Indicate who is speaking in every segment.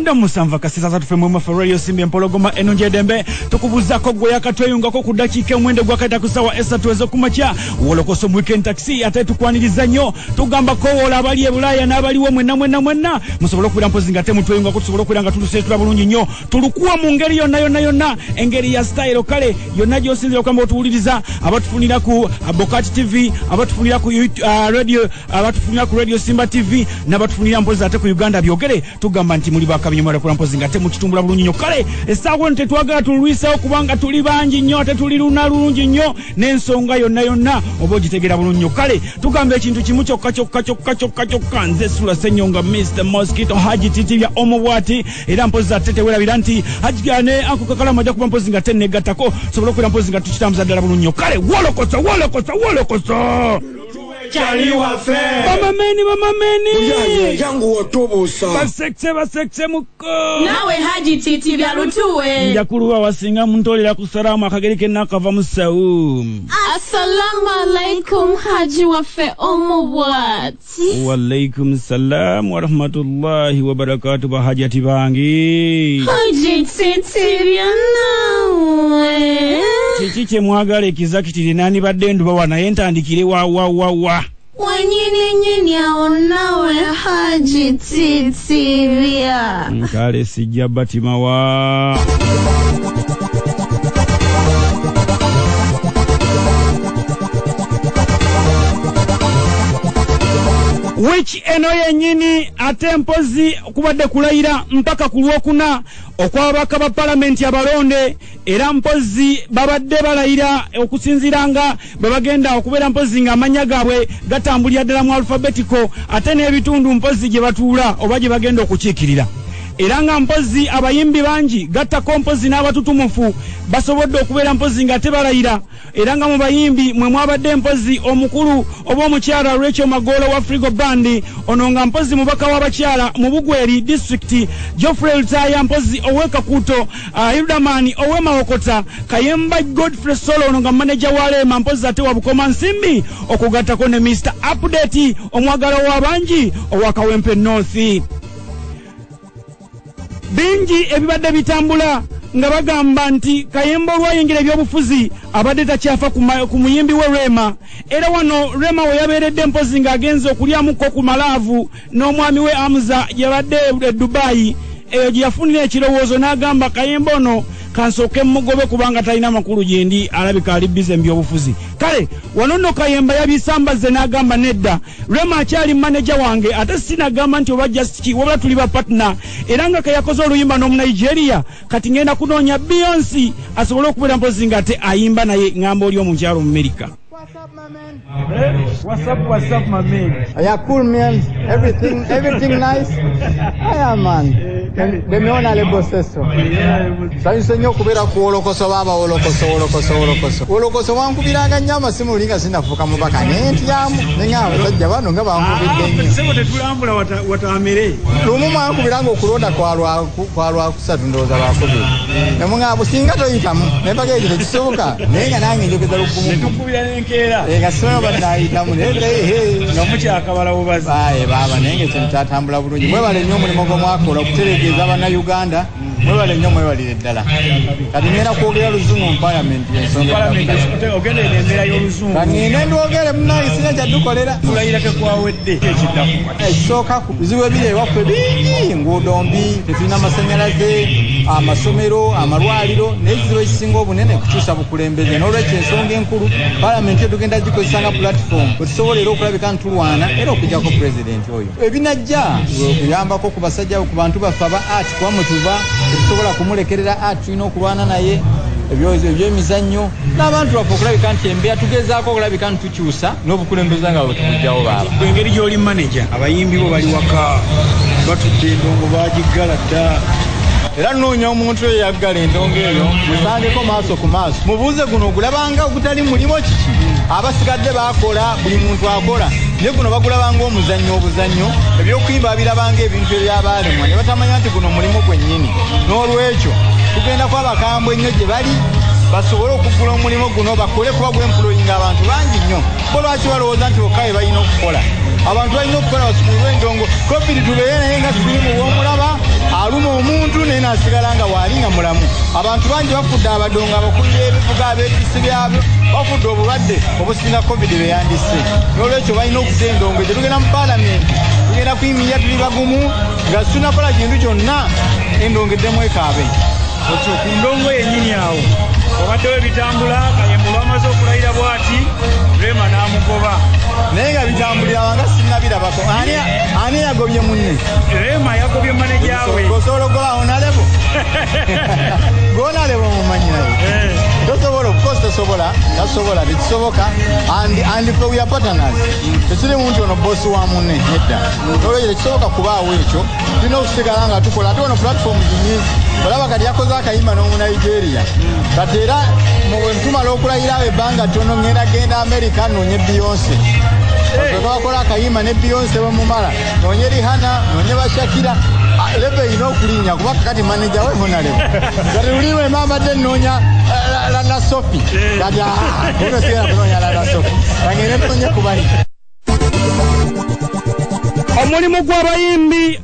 Speaker 1: Mwenda musanva kasisa za tufemu mwa radio simbi mpologoma enunje dembe tukubuzako gwe yakatweyungako ku dakika mwende gwakata kusawa esa tuwezo kumacha wolokoso weekend taxi ate tukwaniriza nnyo tugamba ko wola abali e Bulaya n'abaliwo mwenna musobola okubira mpozi ngate mutweyungako tusobola okubira nga tulusesula bulungi nnyo tulukuwa mu ngeri yonna engeri ya style kale yonna gyosinzira kwamba otuwuliriza abatufunira ku Bokati TV abatufunira ku radio abatufunira ku radio Simba TV n'abatufunira mpozi ate ku Uganda byogere tugamba nti muli bakabinyomera ku mpozi ngate mukitumbula bulungi nnyo kale esaawa nte twagala tulwisawo kubanga tuli bangi nnyo ate tuli lunalungi nnyo n'ensonga yonna oba ogitegera bulungi nnyo kale tugamba ekintu kimu kyokka nze Sula Senyonga Mr. Mosquito Haji Titi bya omubwati era mpozi ate tewerabira nti hajigane akukakala majja kuba mpozi ngate negattako sobola okubeera mpozi nga tukitambuza ddala bulungi nnyo kale wolokosa
Speaker 2: Chali wafe
Speaker 1: Mama meni
Speaker 2: yangu watobosa
Speaker 1: basekse muko
Speaker 3: nawe Haji Titi bya lutuwe
Speaker 1: njakuluwa wasinga muntolera ku salamu akagerike nakava mu Saum
Speaker 3: Assalamu alaikum Haji wafe omubwati
Speaker 1: wa alaikum salam wa rahmatullahi wa barakatuh bahajati bangi
Speaker 3: Haji Titi bya nawe
Speaker 1: kiki kye mwagala ekizakitiri nani badde nduba wana yentandikire wa
Speaker 3: wanyini aonawe Haji Titi bya
Speaker 1: nkale sijja batimawa which eno yenyini ate mpozi kubadde kulayira mpaka ku Lwokuna okwabaka ba parliament abalonde era mpozi babadde balayira okusinziranga babagenda okubeera mpozi nga amanya gaabwe gatambulira ddala mu alphabetical ate n'ebitundu mpozi gye batuula oba gye bagenda okukiikirira era nga mpozi abayimbi bangi gattako mpozi n'abatutumufu basobodde okubeera mpozi nga tebalayira era nga mu bayimbi mwe mwabadde mpozi omukulu oba omukyala Rachel Magolo wa Frigo Band ono nga mpozi mubaka w'abakyala mu Bugweri district Geoffrey Lutaya mpozi ow'Ekakuuto Hildaman ow'Emawokota Kayemba Godfrey Solo ono nga manager wa Lema mpozi ate wa Bukoma Nsimbi okugattako ne Mr. Update omwagala w'abangi owa Kawempe North bingi ebibadde bitambula nga bagamba nti Kayemba olwayingira ebyobufuzi abadde takyafa ku muyimbi we Rema era wano Rema we yabeeredde mpozi ng'agenze okulyamuko ku malaavu n'omwami we Amza yabadde e Dubai eyo gye yafunira ekirowoozo n'agamba Kayemba ono kansooke mugobe kubanga talina makulu gyendi alabika ali bize mbyobufuzi kale wano nno Kayemba yabisambaze n'agamba nedda Rema akyali manager wange ate sinagamba nti oba just wabula tuli ba partner era nga kayakoze oluyimba n'omu Nigeria kati ngenda kunoonya Beyonce asobole okubeera mpozi nga ate ayimba naye ngamba oli omukyalo mu America.
Speaker 4: What's up, my man?
Speaker 1: What's up, my man?
Speaker 4: Yeah, cool, man. Everything nice. Yeah, man. Demeona lebo seso. Sanyuse nnyo kubeera ku wolokoso baba wolokoso wankubiranga nyama simulinga sinafuka mubaka nentyamu nenga abasajja bano nga bankubidde nnyo.
Speaker 1: Sebo tetulambula watamere.
Speaker 4: Lumu mwankubiranga okulonda kwalwa kusatu ndowooza bakubiri. Nemunga businga toyitamu nebaga ekyo tekisoboka naye nga nange njogeza lukumu.
Speaker 1: Netukubira n'enkeera.
Speaker 4: Gasoma banayitamu
Speaker 1: nga mukyakabala bubazi.
Speaker 4: Baba naye nga kyatambula bulungi. Mwebale nnyo omulimu gw'omwakola okutereeza Bannayuganda. Mwebale nnyo mwewalire ddala. Kati ngenda kwogera Luzungu mu parliament y'ensonga.
Speaker 1: Ogenda endera y'Oluzungu.
Speaker 4: Kangende ndwogere munaye sina kyadukolera.
Speaker 1: Tulayirako kwawedde ekiddaku.
Speaker 4: Ekisooka bizibu ebiri ewaffe bingi nguudo mbi tetulina amasannyalaze amasomero amalwaliro n'ekizibu ekisinga obunene kukyusa bukulembeze n'olwekyo ensonga enkulu parliament tugenda gikozesa nga platform wetusobola era okulabika ntulwana era okujjako pulezidenti oyo ebinajja okuyambako ku basajja ku bantu baffe aba art kuba mwe tuva tetusobola kumulekerera art tulina okulwana naye ebyemizannyo n'abantu baffe okulabika nti embeera tugezaako okulabika nti tukyusa n'obukulembeze nga bwetubujjawo baaba
Speaker 1: engeri gy'oli manager abayimbi bo bali waka batudde endongo bagiggala dda
Speaker 4: era noonya omuntu oyo yaggala endongo eyo musangeko maaso ku maaso mubuuze guno ogulabanga ogutali mulimo kiki abasigadde bakola buli muntu akola naye guno bagulabanga obuzannyo ebyokuyimba babirabanga ebintu ebyabaalemwa ne batamanya nti guno mulimu gwennyini n'olwekyo tugenda kwabakambwe ennyo gye bali basobole okugula omulimu guno bakole kuba gw'empulooyinga abantu bangi nnyo bo lwaki balowooza nti bokka balina okukola abantu balina okukola basumulwe endongo covid tubeere naye nga tulimu w'omulaba aluma omuntu naye nasigala nga walinga mulamu. Abantu bangi bafudde abadongo abakulira ebivuga abeepisi byabyo bafudde obulwadde obusinga covid beyandise. N'olwekyo balina okuza endongo gye tugenda mu paalamenti tugenda kuyimirira tuli bagumu nga tunakola kintu kyonna endongo eddemu ekaabe.
Speaker 1: Okyo ku ndongo yennyini awo obaddewo ebitambula Kayembo lwamaze okulayira bw'ati Rema n'amugoba
Speaker 4: naye nga bitambulira wanga sinnabirabako. Ani yagobye munne?
Speaker 1: Rema yagobye maneja we.
Speaker 4: Osobola okugoba onalebo? Gonalebo mumanyi naye tosobola of tosobola tasobola tekisoboka and we are partners. Tekiri muntu ono bosi wa munne nedda. Olwekyo tekisoboka kubaawo ekyo tulina okusigala nga tukola ate ono platform nyingi olaba kati yakoze akayimba n'omu Nigeria kati era tumala okulayira ebbanga ttono ngenda genda America noonye Beyonce okakola akayimba ne Beyonce bamumala noonye Rihanna noonye Bashakira lebe ino okulinya kuba kati manager we honalebo kati uliwe mama de noonya la Sophie kati ono sigala kunoonya la Sophie kangene noonye kubayi.
Speaker 1: Omulimu gw'abayimbi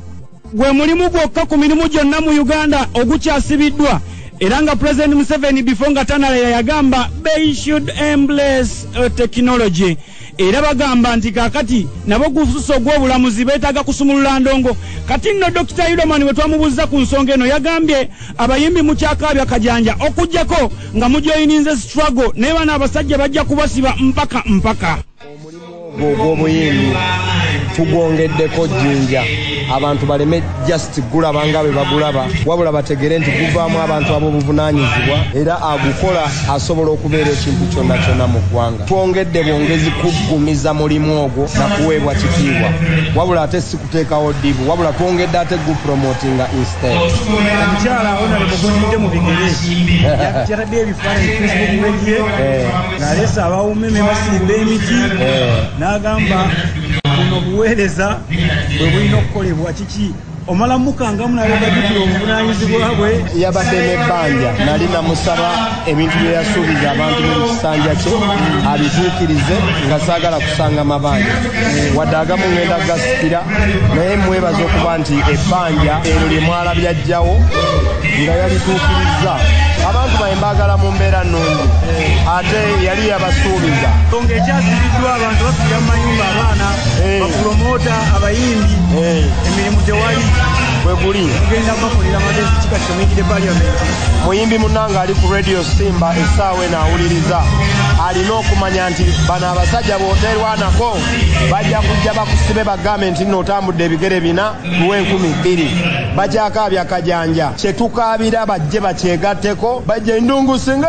Speaker 1: gwe mulimu gwokka ku mirimu gyonna mu Uganda ogukyasibiddwa era nga President Museveni before nga tanalera yagamba they should embrace technology era bagamba nti kakati nabo gususo gw'obulamuzi beetaaga kusumulula ndongo. Kati nno Dr. Idomani we twamubuuza ku nsonga eno yagambye abayimbi mu kyakaabya kajanja okujjako nga mujoyininze struggle naye bano abasajja bajja kubasiba mpaka.
Speaker 5: Gw'obuyimbi tugwongeddeko jjinja abantu baleme just gulaba nga bwe bagulaba wabula bategere nti guvaamu abantu ab'obuvunaanyizibwa era agukola asobola okubeera ekintu kyonna kyonna mu ggwanga. Twongedde bwongezi kuggumiza mulimu ogwo na kuweebwa kitiibwa wabula ate si kuteekawo ddibu wabula twongedde ate gupromotinga instead.
Speaker 1: Omukyala onalebo gwonyidde mu bigere yatadde ebifaananyi Facebook bye ng'aleese abawumeme basimba emiti n'agamba buno buweereza bwe bulina okukolebwa kiki omala mukangamu naleka jjukira obuvunaanyizibwa bwe.
Speaker 5: Yabadde n'ebbanja nali namusaba ebintu bye yasuubiza abantu mu kisanja kye abituukirize nga saagala kusanga mabanja wadde agamu ngenda gasikira naye mwebaza okuba nti ebbanja ero lye mwalabya ajjawo nga yalituukiriza abantu baye mbaagala mu mbeera nnungi ate yali yabasuubiza.
Speaker 1: Nsonga ekyasibiddwa abantu bafiira mu mayumba abaana bapromota abayimbi emirimu gyewali
Speaker 5: bwe guli
Speaker 1: tugenda bakolera magezi kikati tomingire paliamenti.
Speaker 5: Muyimbi munnanga ali ku radio Simba essaawa n'awuliriza alina okumanya nti bano abasajja b'oteerwanako bajja kujja bakusibe bagambe nti nno otambudde ebigere bina luwe 12,000 bakyakaabya kajanja kyetukaabira bajje bakyegatteko bajje endungu singa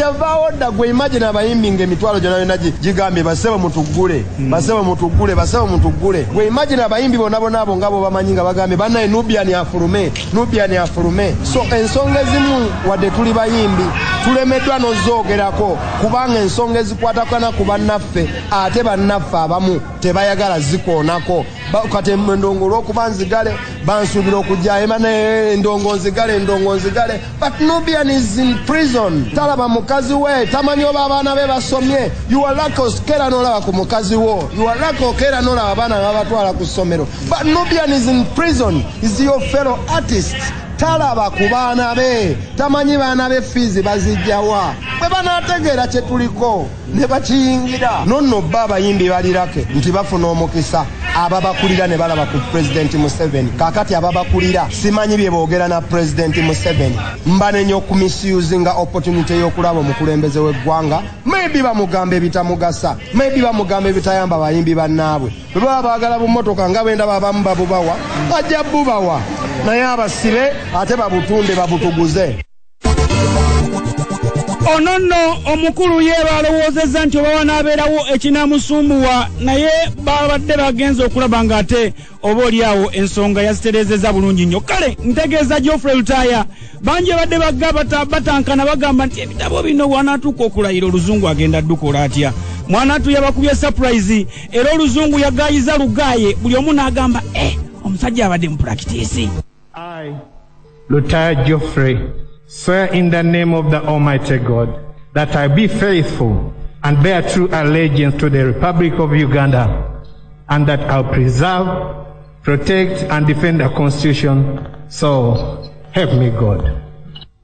Speaker 5: yavaawo dda gwe imagine abayimbi ng'emitwalo gyonna yonna gigambye basebe mutuggule basebe mutuggule gwe imagine abayimbi bonna abo nga bo bamanyi nga bagambye bannaye Nubian afulume. So ensonga ezimu wadde tuli bayimbi tulemeddwa n'ozoogerako kubanga ensonga ezikwatagana ku bannaffe ate bannaffe abamu tebayagala zikoonako kati endongo olw'okuba nzigale bansuubira okujja emana endongo nzigale but Nubian is in prison. Talaba mukazi we tamanyi oba abaana be basomye you are lucky osikera n'olaba ku mukazi wo you are lucky okera n'olaba abaana babatwala ku ssomero but Nubian is in prison is your fellow artist. Talaba ku baana be tamanyi baana be fees bazijjawa bwe banaategeera kye tuliko ne bakiyingira nonno bba abayimbi balirake nti bafuna omukisa ababakulira ne balaba ku President Museveni. Kakati ababakulira simanyi bye boogera na President Museveni mba nenyo okumisusing opportunity y'okulaba omukulembeze w'eggwanga maybe bamugamba ebitamugasa maybe bamugamba ebitayamba abayimbi bannaabwe bwe baba baagala bumotoka nga bwendaba abamu babubawa bajja bubawa naye abasibe ate babutunde babutuguze.
Speaker 1: Ono nno omukulu ye balowoozezza nti oba wanaabeerawo ekinaamusumbuwa naye babadde bagenza okulaba ng'ate oba oliawo ensonga yazitereezezza bulungi nnyo. Kale ntegeeza Geoffrey Lutaya bangi badde batankana bagamba nti ebitabo bino wanaatuuka okulayira oluzungu agenda ddukola atya mwanatu yabakubye surprise era oluzungu yagayiza lugaaye buli omu n'agamba omusajja abadde mu practice.
Speaker 6: I, Lutaya Geoffrey, swear in the name of the Almighty God that I be faithful and bear true allegiance to the Republic of Uganda and that I'll preserve, protect and defend the Constitution, So help me God.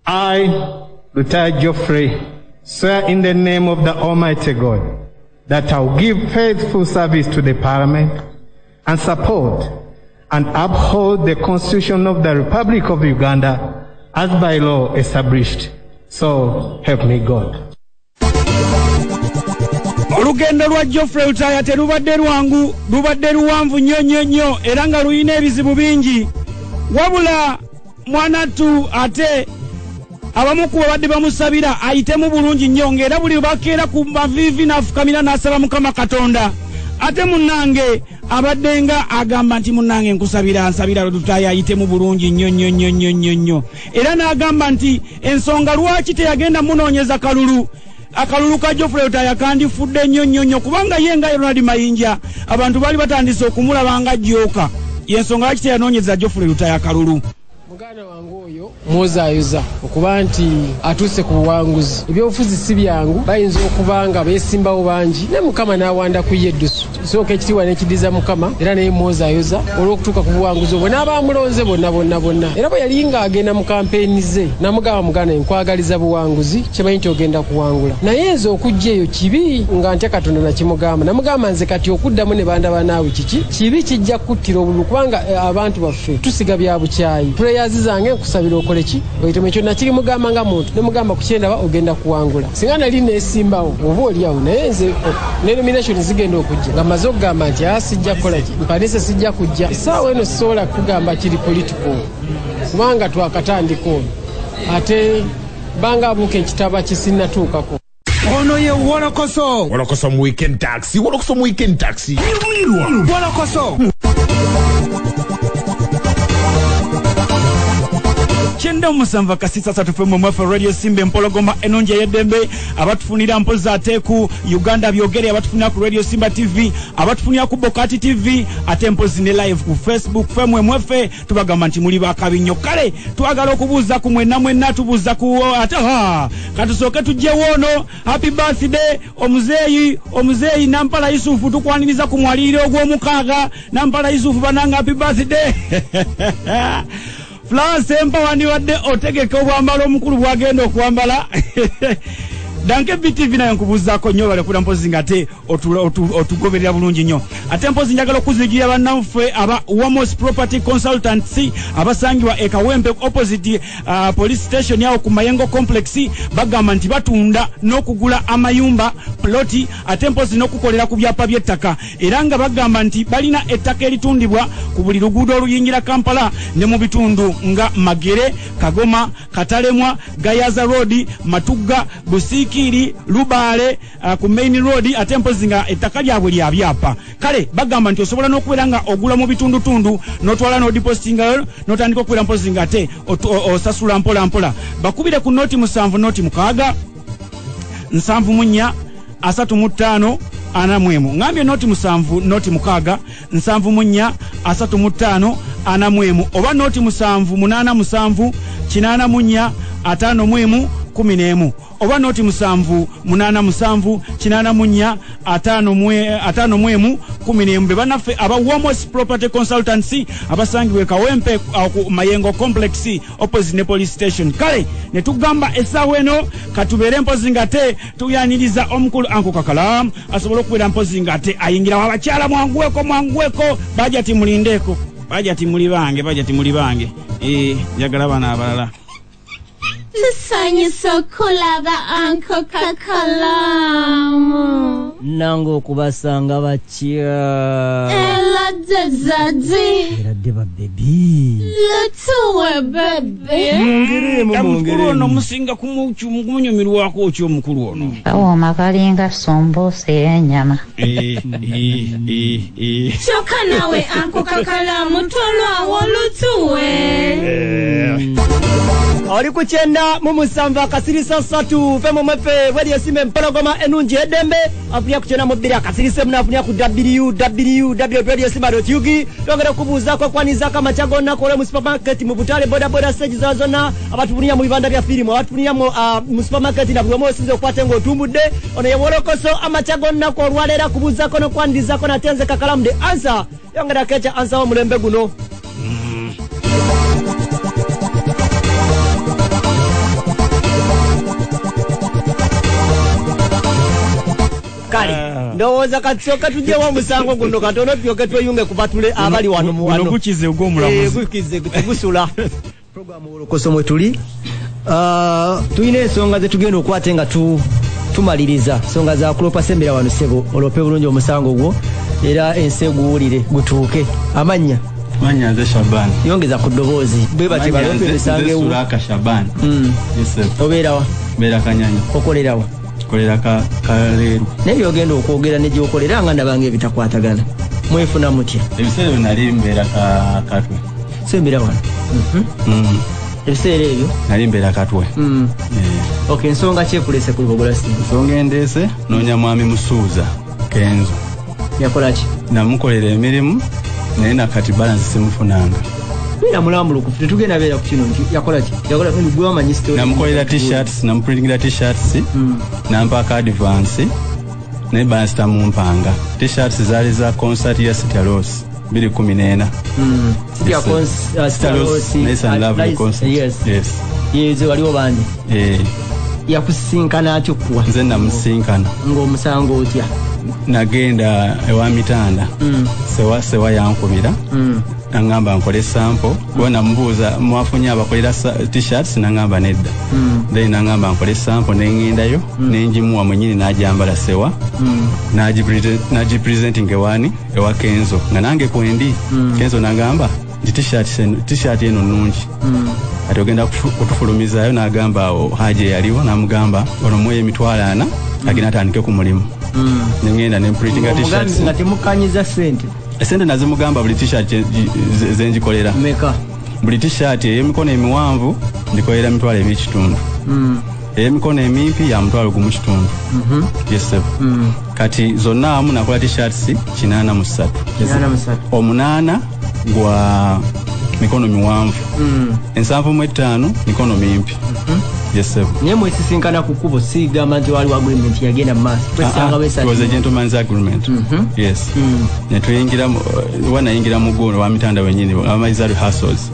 Speaker 6: I, Luther Geoffrey, swear in the name of the Almighty God that I will give faithful service to the Parliament and support and uphold the Constitution of the Republic of Uganda as by law established. So help me God.
Speaker 1: Olugendo lwa Geoffrey Lutaya terubadde lwangu, lubadde luwanvu nnyo era nga luyina ebizibu bingi. Wabula mwanatu ate abamu ku babadde bamusabira ayitemu bulungi nnyo ng'era buli bakeera ku mavivi n'afukamira n'asaba Mukama Katonda. Ate munnange abadde nga agamba nti munnange nkusabira nsabira Lutaya ayitemu bulungi nnyo. Era n'agamba nti ensonga lwaki teyagenda munoonyeza kalulu. Akalulu ka Geoffrey Lutaya kandifudde nnyo kubanga ye nga Ronald Mayinja abantu bali batandise okumulaba nga jjoka. Yensonga lwaki teyanoonyeza Geoffrey Lutaya akalulu.
Speaker 7: Muganda wange oyo mwozaayoza okuba nti atuuse ku buwanguzi. Ebyobufuzi si byangu, bayinza okuba nga beesimbawo bangi ne Mukama n'awanda ku ye eddusu. Sooka ekitiibwa n'ekiddiza Mukama era naye mwozaayoza olw'okutuuka ku buwanguzi obwo n'abamulonze bonna. Era bwe yali ng'agenda mu kampeeni ze n'amugamba muganda nkwagaliza buwanguzi kimanyi nti ogenda kuwangula. Naye nze okujja eyo kibi nga ntya Katonda nakimugamba. Namugamba nze kati okuddamu ne bandaba naawe kiki kibi kijja kuttira obululu kubanga abantu baffe tusiga bya bukyayi. Zange nkusabira okole ki oyite mekyo nakiri mugamba nga muntu ne mugamba kukyenda ba ogenda kuwangula singa nali nesimbawo oba oli awo naye nze ne nomination zigenda okujja nga mazo okugamba nti asijja kukola ki mpanise sijja kujja essaawa eno sisobola kugamba kiri political kubanga twakatandika ono ate banga abuuka ekitaba kisinatuukako.
Speaker 2: Ono ye Wolokoso
Speaker 8: mu weekend taxi.
Speaker 2: Wolokoso
Speaker 1: Chenda musanva kasisa satufemu mwafa Radio Simba Empologoma enonja yedembe abatufunira mpoza ateku Uganda byogere abatufunira ku Radio Simba TV abatufunira ku Bokati TV ate mpozi ne live ku Facebook femwe mwefe tubagamba nti muli bakabinyo kale twagala okubuuza ku mwenna tubuuza ku ata katusoke tujje wono happy birthday omuzeeyi Nampala Yusufu tukwaniriza ku mwaliro ogw'omukaaga Nampala Yusufu bananga happy birthday Florence Empawani wadde otegeka obwambalo omukulu bwagenda okwambala Danke BTV nayo nkubuzaako nnyo bale kula mpozi ngate otugoberera bulungi nnyo ate mpozi njagala okuzigira bannaffe aba Wamos Property Consultancy abasangibwa Ekawempe opposite police station yawo ku Mayengo complex bagamba nti batunda n'okugula amayumba ploti ate mpozi n'okukolera ku byapa by'ettaka era nga bagamba nti balina ettaka eritundibwa ku buli luguudo oluyingira Kampala ne mu bitundu nga Magere, Kagoma, Katalemwa, Gayaza Road, Matugga, Busikiri, Lubale, ku Main Road ate mpozi nga ettaka lyabwe lya byapa. Kale bagamba nti osobola n'okubeera nga ogula mu bitundu n'otwala n'odipositinga n'otandika okubeera mpozi nga ate osasula mpola. Bakubire ku noti 7 noti 6 7 35 anamwemu ngambye noti 7 noti 6 7 35 anamwemu oba noti 7 8 7 8 5 oba noti 7 8 7 5 5 banaffe aba Wamos Property Consultancy abasangibwe Kawempe ku Mayengo complex opposite ne police station. Kale ne tugamba essaawa eno katubere mpozi ngate tuyaniriza omukulu Anko Kakala asobola okubeera mpozi ngate ayingira abakyala mwanguweko bajati mulindeko bajati muli bange njagala bana abalala
Speaker 3: tusanyusa okulaba Anko Kakalamu
Speaker 9: nange okubasanga batya
Speaker 3: eradde
Speaker 9: babebi
Speaker 3: lutuwe bebe
Speaker 1: omukulu ono musinga kumunyumirwako okyo omukulu ono
Speaker 10: kawooma kalinga somboose y'ennyama
Speaker 3: kyokka nawe Anko Kakalamu tolwawo lutuwe
Speaker 9: oli ku 9 akasirisa 3 femo mwefe Radio Simba Empologoma enungi edembe afunya ku 9 akasirisa munafunya ku www.radiosimba.ug togera kubuuzaako kwanizaako amachago nakole mu supermarket mu Butale boda stage zazona abatufunia mu bibanda bya firimu abatufunia mu supermarket na buli osinze okwate ngo otumbudde ono ye Wolokoso amachago nako olwalera kubuuzaako no kwandizaako natenze Kakalamu de answer yongera kecha answer wa mulembe guno kale ndowooza katusooka tujjewo omusango guno katono tyoke tweyunge kubatule abali wano mu wano
Speaker 1: gukize ogw'omulamuzi
Speaker 9: gukize tegusula programu Wolokoso mwe tuli tulina ensonga zetugenda okwate nga tumaliriza ensonga za kulopa sembera wano sebo olope bulungi omusango gwo era ense guwulire gutuuke amanya
Speaker 8: Manyanze Shaban
Speaker 9: yongeza ku ddoboozi bwe bati balope bisange wu
Speaker 8: Suraka Shaban yes
Speaker 9: obeera wa
Speaker 8: beera Kanyanya
Speaker 9: okolera wa
Speaker 8: kolera Kaleru
Speaker 9: naye ogenda okwogera ne gy'okolera nga ndabanga ebitakwatagana mwefuna mutya
Speaker 8: ebiseera nali mbeera Katwe
Speaker 9: sembera wano ebiseera ebyo
Speaker 8: nali mbeera Katwe
Speaker 9: okay ensonga kyekulese ku Lubogola City
Speaker 8: ensonga endeese noonya mwami Musuuza Kenzo
Speaker 9: yakola ki
Speaker 8: namukolera emirimu naye nakati balance simufunanga
Speaker 9: beera mulambulukufu tetugenda beera ku kino nti yakola ki yakola ki gwe wamanyi story
Speaker 8: namukolera t-shirts namuprintingira t-shirts nampaaka advance naye balance tamumpanga t-shirts zaali za concert ya Sitalos 2014
Speaker 9: Sitalos
Speaker 8: nice and lovely concert
Speaker 9: yes waliwo bandi yakusinkana atyo kuwa
Speaker 8: nze namusinkana
Speaker 9: ng'omusango otya
Speaker 8: nagenda ewa Mitanda sewa yankubira nangamba nkole sample kuba namubuuza mwafunye abakolera t-shirts nangamba nedda then nangamba nkole sample nengendayo nenjimuwa mwenyini najambala sewa nagipresenting ewani ewa Kenzo nga nange kwendi Kenzo nagamba nti t-shirt eno nungi ati ogenda kutufulumizayo nagamba awo haje yaliwo namugamba olomwe emitwalo 40 agenda atandike ku mulimu nengenda nemprintinga t-shirts
Speaker 9: nga temukanyiza sente
Speaker 8: esente nazimugamba buli t-shirt zenjikolera
Speaker 9: meka
Speaker 8: buli t-shirt ey'emikono emiwanvu ndikolera emitwalo 2.5 ey'emikono emimpi ya mutwalo 1.5 yes kati zonna amu nakola t-shirts 83 omunana gwa mikono miwanvu 75 mikono mimpi yes sir
Speaker 9: naye mwesisinkana ku kkubo sigamba nti waliwo agreement yagenda mu maaso kwesanga
Speaker 8: it was a gentleman's agreement yes netuyingira wanayingira mu guno wa Mitanda wenyini amaiza rehearsals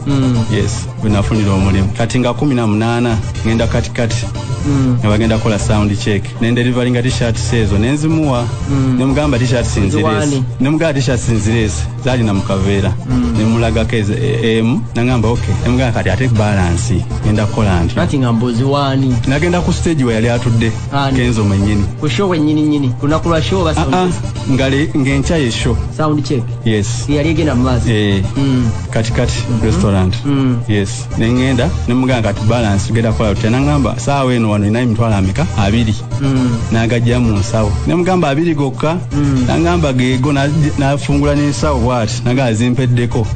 Speaker 8: yes wenafunira omulimu kati nga 18 ngenda katikati abagenda kola sound check nende delivering t-shirt sezo nenzimuwa nemugamba t-shirt sinzirese nemugamba t-shirt sinzirese zali na mukavera nemulaga keze nangamba okay nemugamba kati ate balance ngenda kola ndi
Speaker 9: nati ngambozi wani
Speaker 8: nagenda ku stage we yali atudde Kenzo mwenyini
Speaker 9: ku show wenyini kunakulwa show basa
Speaker 8: ngale ngencha ye show
Speaker 9: sound check
Speaker 8: yes
Speaker 9: yali egena mazi
Speaker 8: katikati restaurant yes nengenda nemugamba kati balance genda kola tena ngamba sawa eno wano ina emitwalo 2 nagajja mu nsawo nemugamba 2 gokka nangamba gego nafungula n'ensawo bwati naga zimpeddeko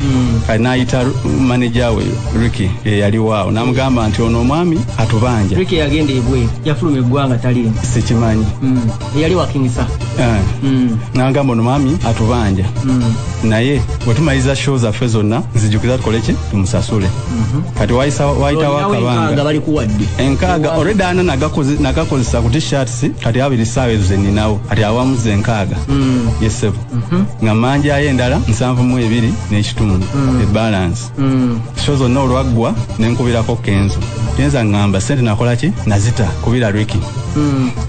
Speaker 8: kali nayita manager we Ricky yali wao namugamba nti ono omwami atubanja
Speaker 9: Ricky yagenda ebwe yafuluma eggwanga tali
Speaker 8: sikimanyi
Speaker 9: yali wakingisa
Speaker 8: nangamba ono omwami atubanja naye bwetumaliza show zaffe zonna nzijukiza tukoleki tumusasule kati wayita wakabanga
Speaker 9: bali kuwadde
Speaker 8: enkaaga already ana nagakozesa ku t-shirts kati 2 saawa ezo zeninawo kati awamu ze nkaaga yes nga manja ayendala 72 n'ekitundu balance show zonna olwaggwa nenkubirako Kenzo ngamba sente nakola ki nazita kubira Ricky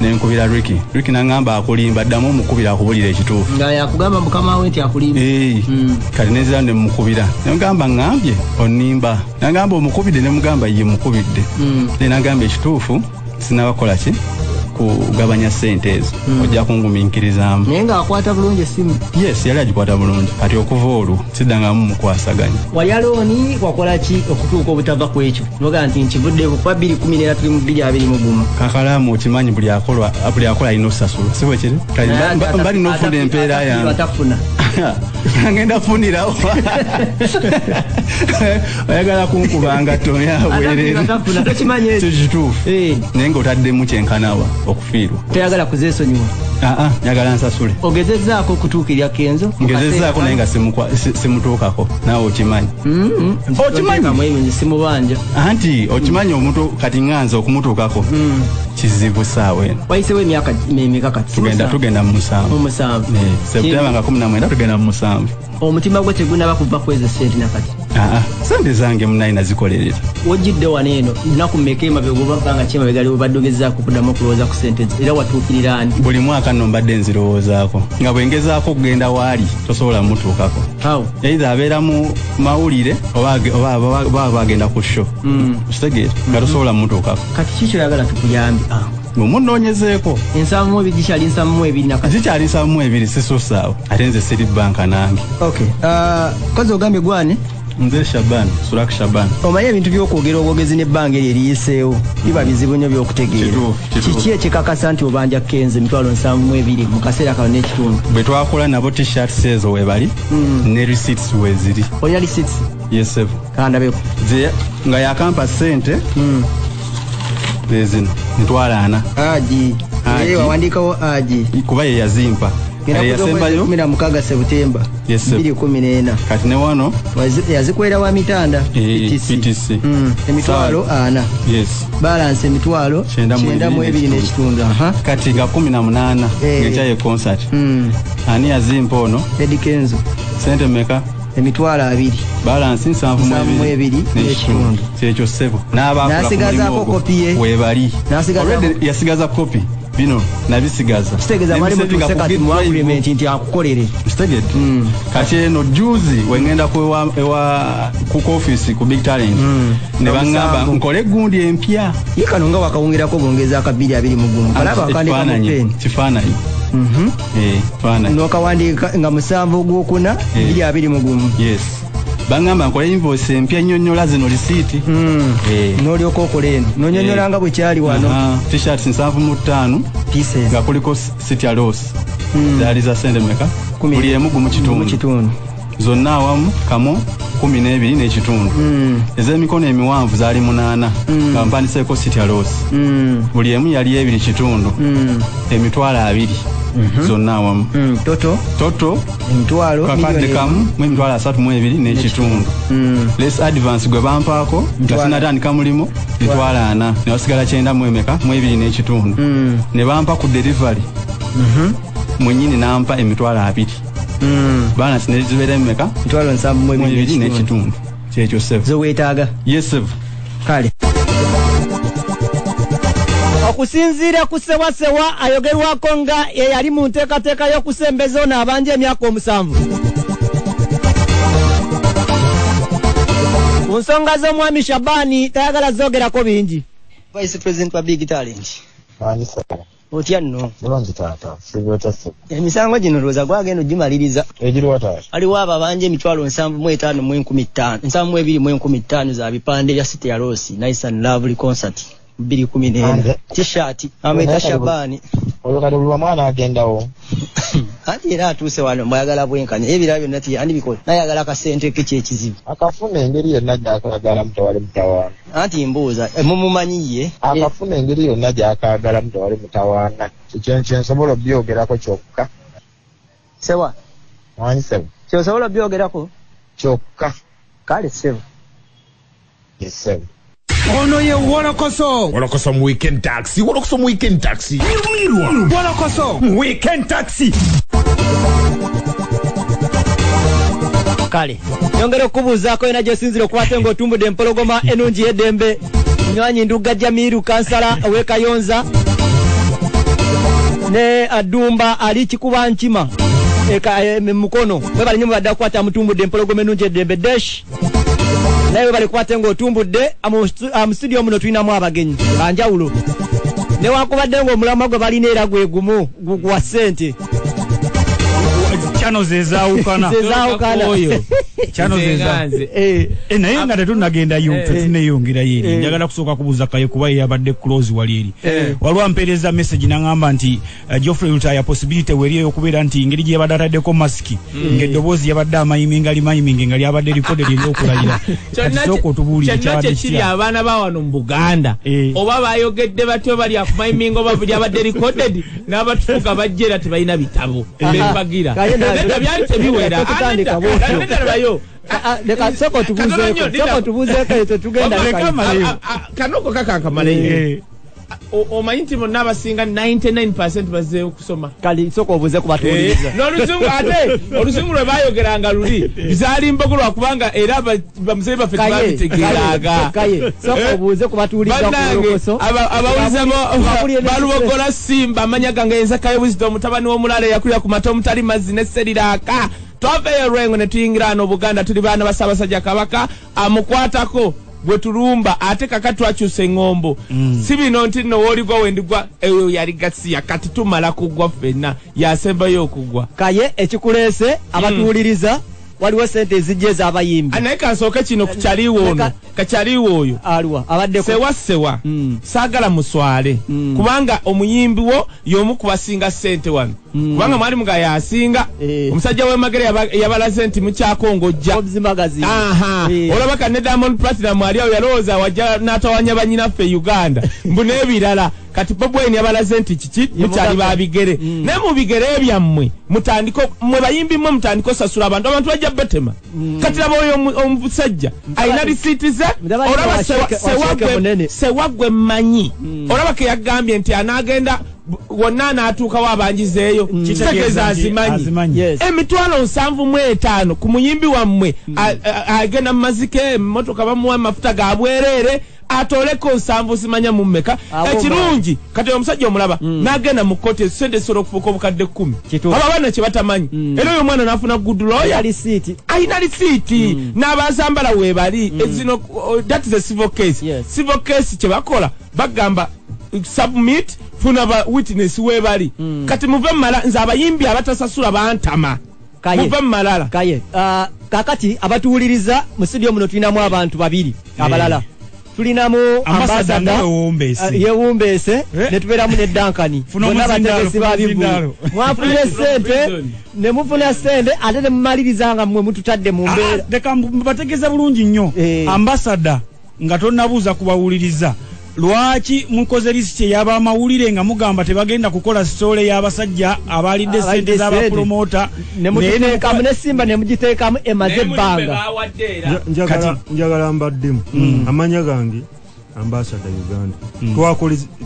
Speaker 8: nenkubira Ricky nangamba akulimba ddamu omukubira akubulira ekituufu
Speaker 9: nga yakugamba mukama we nti akulimba
Speaker 8: kati nezira nemukubira nengamba ngambye onimba nangamba omukubidde nemugamba ye mukubidde nagamba ekituufu sinabakola ki kugabanya sente ezo ojja kungumiikirizamu
Speaker 9: naye nga akwata bulungi essimu
Speaker 8: yes yali agikwata bulungi kati okuva olwo siddangamu mukwasaganya
Speaker 9: wali alooni wakola ki okutuuka obutava ku ekyo noga nti nkivudde kuba 2010 tuli mu 2021
Speaker 8: kakalaamu okimanyi buli akola alina osasula si bwe kiri mbali n'ofuna empeera yange ngenda funirawo oyagala kunkubanga toyabwerere kikituufu naye ngaotaddemu kyenkanawa okufiirwa
Speaker 9: toyagala kuzeesonyiwa
Speaker 8: njagala nsasule
Speaker 9: ogezezaako okutuukirya Kenzo
Speaker 8: ngezezaako naye nga simutuukako naawe okimanyi
Speaker 9: okimanyi simubanja
Speaker 8: anti okimanyi omuntu kati nganza okumutuukako kizibu saawa eno
Speaker 9: wayisewo emyaka emeka kati
Speaker 8: tugenda mu 7 Septemba nga 19 tugenda mu 7
Speaker 9: omutima gwe tegunaba kuva kweza sente nakati
Speaker 8: sente zange munayi nazikolerera.
Speaker 9: Wojjidde wano eno nnaku mmeka emabega oba bbanga ki emabega obadde ogezaako okuddamu okulowooza ku sente era watuukirira ani?
Speaker 8: Buli mwaka nno mbadde nzirowoozaako nga bwe ngezaako okugenda waali tosobola mutuukako. Either abeera mu mawulire oba bagenda ku show. Kitegeera nga tosobola mutuukako.
Speaker 9: Kati ki kyoyagala tukuyambe?
Speaker 8: Mumunnoonyezeeko.
Speaker 9: Ensamu ebiri gikyali nsamu ebiri nakati.
Speaker 8: Zikyali nsamu ebiri sisuusaawo ate nze siri banka nange.
Speaker 9: Okay. Kozi ogambye gwane?
Speaker 8: Nze Shaban, Surak Shaban.
Speaker 9: Omanyi ebintu by'okwogera obwogezi n'ebbanga eryo eriyiseewo biba bizibu nnyo by'okutegeera. Kiki ekikakasa nti obanja kenze emitwalo 72 mu kaseera kano n'ekitundu?
Speaker 8: Bwe twakola nabo t-shirts ezo weebali ne receipts weeziri.
Speaker 9: Olina receipts?
Speaker 8: Yes sir.
Speaker 9: Kandabeko.
Speaker 8: Nga yakampa ssente zino mitwalo 4.
Speaker 9: Aji. Wawandiikawo aji.
Speaker 8: Kuba ye yazimpa.
Speaker 9: Yasembayo 16 Septemba 2014.
Speaker 8: Kati ne wano
Speaker 9: yazikwera wa mitanda
Speaker 8: PTC.
Speaker 9: Emitwalo 4.
Speaker 8: Yes.
Speaker 9: Balance emitwalo 92 n'ekitundu.
Speaker 8: Kati ga 18 ngejaye concert. Ani yazimpa ono?
Speaker 9: Eddie Kenzo.
Speaker 8: Sente meka?
Speaker 9: Emitwalo 2.
Speaker 8: Balance 72 n'ekitundu. Kyekyo ssebo.
Speaker 9: N'asigazaako kopi ye.
Speaker 8: Weebali. Yasigaza kopi. Bino nabisigaza.
Speaker 9: Kitegeza mwali mutuse kati mu agreement nti akukolere.
Speaker 8: Kitegedde. Kati eno juzi wengenda ku office ku Big Talent. Ne bangamba nkole gundi empya.
Speaker 9: Yikano nga wakawungirako bongeza akabiri abiri mu gumu. Kalaba akandika mu pen.
Speaker 8: Kifaananyi. Kifaananyi.
Speaker 9: N'okawandika nga 7 gwokuna 2 mu gumu.
Speaker 8: Yes. Bangamba nkole invoice empya nnyonnyola zino lisiiti.
Speaker 9: N'olyoka okola eno n'onnyonnyola nga bwe kyali wano.
Speaker 8: T-shirt 75
Speaker 9: pieces
Speaker 8: nga kuliko City Rose. Zaali za sente meka? Buli emu gumu kitundu. Zonna awamu kamo 12 n'ekitundu. Ez'emikono emiwanvu zaali 8 nga mpandiseeko City Rose. Buli emu yali 2 kitundu. Emitwalo 2. Zonna awamu. Toto
Speaker 9: emitwalo
Speaker 8: kakadde kamu mu emitwalo 32 n'ekitundu. Less advance gwe bampaako nga sinatandika mulimo emitwalo 4 ne wasigala 9 mu emeka mu 2 n'ekitundu. Ne bampa ku delivery. Mwennyini nampa emitwalo 2. Bana sinezibeera emeka
Speaker 9: emitwalo 72
Speaker 8: n'ekitundu. Kyekyo ssebo.
Speaker 9: Zo weetaaga?
Speaker 8: Yes ssebo.
Speaker 9: Kale. Okusinziira ku Sewasewa ayogerwako nga yali mu nteekateeka y'okusembeza ono abanja emyaka 7. Ku nsonga z'omwami Shabani tayagala zoogerako bingi. Vice President wa Big Talent. Otya nno?
Speaker 11: Mulonzi taata, sibyotase.
Speaker 9: Emisango gino looza gwagenda ogimaliriza.
Speaker 11: Egiriwa taata.
Speaker 9: Aliwo ababanja emitwalo 75 mu 15. 72 mu 15 za bipande bya City Rose, Nice and Lovely concert. 2014 t-shirt ameta Shabani
Speaker 11: oyo kale buli mwana agendawo
Speaker 9: ati era atuuse wano mwayagala bwenkanya ebira byonna ati andi bikola nayagala kasente kiki ekizibu
Speaker 11: akafuna engeri yonna gyakagala mutawale mutawaana
Speaker 9: anti mbuuza mumumanyiye
Speaker 11: akafuna engeri yonna gyakagala mutawale mutawaana kikyo nsobola obyogerako kyokka
Speaker 9: sewa
Speaker 11: mwani sewa
Speaker 9: kyosobola obyogerako
Speaker 11: kyokka
Speaker 9: kale sewa
Speaker 11: yes sewa.
Speaker 2: Ono ye Wolokoso mu weekend taxi. Wolokoso mu weekend taxi. Wolokoso mu weekend taxi.
Speaker 9: Kale nyongera okubuuzaako ena gyosinzira okukwata ng'otumbudde empologoma enungi y'eddembe Nywanyi Nduga Jamiru kansala ow'e Kayonza ne Adumba ali Kikuba Nkima mukono bwe bali nnyo badde okukwata mutumbudde empologoma enungi y'eddembe dash naye bali kwate ng'otumbudde mu studio muno tulinamu abagenyi banjawulo newankubadde ng'omulamwa gwe balina era gwe gumu gwa ssente
Speaker 1: channels ezaawukana
Speaker 9: oyo
Speaker 1: channels naye nga tetunagenda tetuneyongera yeri njagala kusooka kubuuza kaye kuba yabadde close wali eri waliwo ampeereza message n'angamba nti Geoffrey Lutaya possibility weri okubeera nti engeri gye yabadde ataddeko masiki ng'eddoboozi yabadde amayiminga nga lyabadde recorded erina okulayira kati sooka otubuulire
Speaker 12: kyonna kiri abaana ba wano mu Buganda oba bayogedde batyo bali akumayiminga oba lyabadde recorded n'abatufuga bajja era tebalina bitabo bebagira byali tebiwera
Speaker 9: leka soko tubuzeeko eto tugenda
Speaker 12: kanoko kakankamaleyo omanyi nti bonna abasinga 99% bazzeeyo kusoma
Speaker 9: kali soko obuze kubatuuliriza
Speaker 12: n'oluzungu ate oluzungu lwe baayogeranga luli bizaali mbogo lwakubanga era bamuzeeyi baffe tebabitegeeraga
Speaker 9: soko obuze kubatuuliriza
Speaker 12: bannange abawuliza balubogola simba amanya gange enzakayo wisdom mutabani w'omulala eyakulira ku mata omutali mazzi ne seriraaka twaveeyo olwengo ne tuyingira ano Buganda tuli baana ba Ssaabasajja Kabaka amukwatako bwe tulumba ate kaka twakyusa eŋŋombo si bino nti nno wooligwa wendigwa eyo yali gasiya kati tumala kugwa ffenna yasembayo okugwa
Speaker 9: kaye ekikuleese abatuwuliriza waliwo sente ezijja ez'abayimbi
Speaker 12: naye kansooke kino kukyaliwo ono kakyaliwo oyo
Speaker 9: aliwa abaddeko
Speaker 12: sewa saagala muswale kubanga omuyimbi wo y'omu kubasinga sente wano kubanga mwalimu ga yasinga omusajja w'emagere yabalaze nti mukyakongojja olaba kanne Diamond Platinum ali awo yalowooza wajja n'atawanya bannyinaffe Uganda mbu n'ebirala kati Bobi Wine yabalaze nti kiki mukyali babigere naye mu bigere byammwe mutandiko mwe bayimbi mmwe mutandiko sasula abantu bajja betema kati laba oyo omusajja ayina lisiiti ze olaba sewagwe mmanyi olaba ke yagambye nti anaagenda wonna anaatuukawo abanjizeeyo kitegeeza azimanyi emitwalo 75 ku muyimbi wammwe agenda mu mazike emmotoka bamuwa amafuta ga bwereere atoleko 7 simanya mu mmeka ekirungi kati omusajja omulaba n'agenda mu kkooti esente zisobola okufuuka obukadde 10 abo abaana kye batamanyi era oyo omwana n'afuna good lawyer ayina lisiiti n'abazambala weebali ezino that is a civil case civil case kye bakola bagamba submit funa ba witness weebali kati muve mala nze abayimbi abatasasula bantama muve malala
Speaker 9: kaye kakati abatuwuliriza mu studio muno tulinamu abantu babiri abalala tulinamu ambassador yewumbeese ne tubeeramu ne Dankani bonna bategesi babivulu mwafunye sente ne mufuna sente ate ne mumalirizanga mmwe mututadde mu mbeera
Speaker 1: leka bategeeza bulungi nnyo ambassador nga tonnabuuza kubawuliriza lwaki mukoze lisiti ey'abamawulire nga mugamba tebagenda kukola sitole y'abasajja abalidde sente z'abapromota
Speaker 9: nemuteekamu nesimba nemugiteekamu emaze ebbanga
Speaker 13: njagala mbaddemu amanya gange ambasada Uganda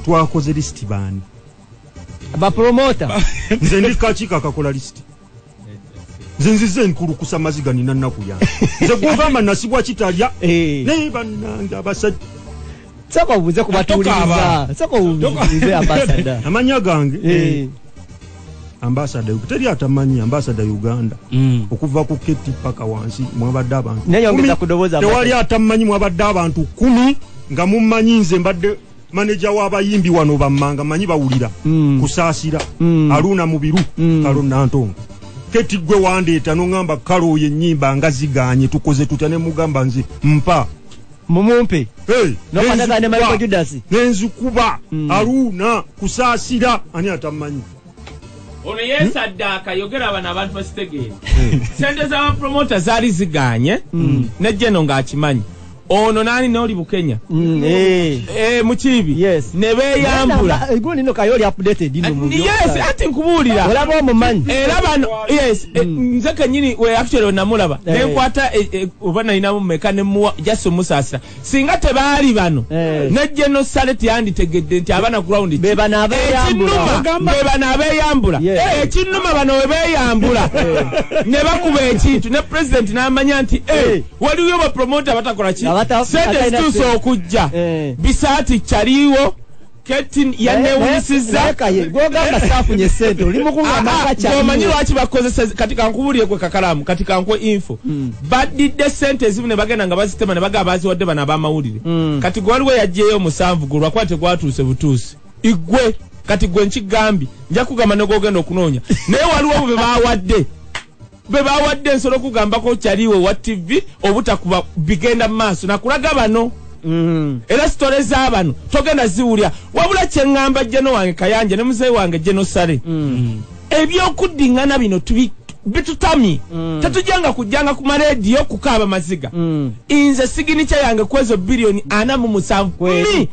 Speaker 13: twakoze lisiti baani
Speaker 9: bapromota
Speaker 13: nze ndi kakiiko akakola lisiti nze nzize nkulukusa maziga nina nnaku yange nze gwogamba nasibwa kitalya naye bannange abasajja
Speaker 9: sako buze kubatuuliriza sako buze ambassador
Speaker 13: amanya gange ambassador teri atamanyi ambassador Uganda okuva ku keti paka wansi mwabadde abantu
Speaker 9: neyongeza kudoboza
Speaker 13: tewali atamanyi mwabadde abantu 10 nga mummanyi nze mbadde manager w'abayimbi wano bammanga manyi bawulira kusaasira aluna mubiru kalonna ntongo keti gwe wandeeta nongamba kalo yennyimba nga ziganye tukoze tutya ne mugamba nze mpa
Speaker 9: mumumpe
Speaker 13: nopataka ne Michael Judas nenzukuba aluna kusaasira ani atamanyi
Speaker 12: ono yesaddaaka yogera abana abantu basitegeere sente z'abapromota zaali ziganye nejjeno ng'akimanyi ono nani n'oli Bukenya mukiibi ne beeyambula
Speaker 9: nino kayoli updated
Speaker 12: ati nkubuulira
Speaker 9: olaba omumanyi
Speaker 12: era bano nze kennyini we actually onamulaba nenkwata oba nalinamu mmeka nemuwa just omusaasira singa tebaali bano ne General Salet yanditegedde nti abana ground
Speaker 9: bebana
Speaker 12: abeeyambula ekinnuma bano we beeyambula ne bakuba ekintu ne president n'amanya nti waliwo bapromota batakola ki sente zituuse okujja bisaati kyaliwo keti yanewunyisiza
Speaker 9: gwogamba saafunye sente oli mukungamba kyaliwo
Speaker 12: omanyi lwaki bakozesa kati kankubulire gwe kakalamu kati kankwe info badidde sente ezimu ne bagenda nga bazitema ne bagaba baziwadde bano ab'amawulire kati gwe waliwo yajjeyo omusanvu gwe lwakuba tegwatuuse butuusi igwe kati gwe nkigambi nja kugamba ne gwogenda okunoonya naye waliwo be bawadde ensolo kugambako kyaliwo wa TV obutakuba bigenda mu maaso nakulaga bano era sitole z'abano togenda ziwulya wabula kyeŋŋamba Jeno wange Kayanja ne muzeeyi wange Jeno Sale ebyokuddiŋŋana bino bitutamye tetujjanga kujjanga ku marediyo kukaaba maziga nze siginica yange kwezo bilioni 47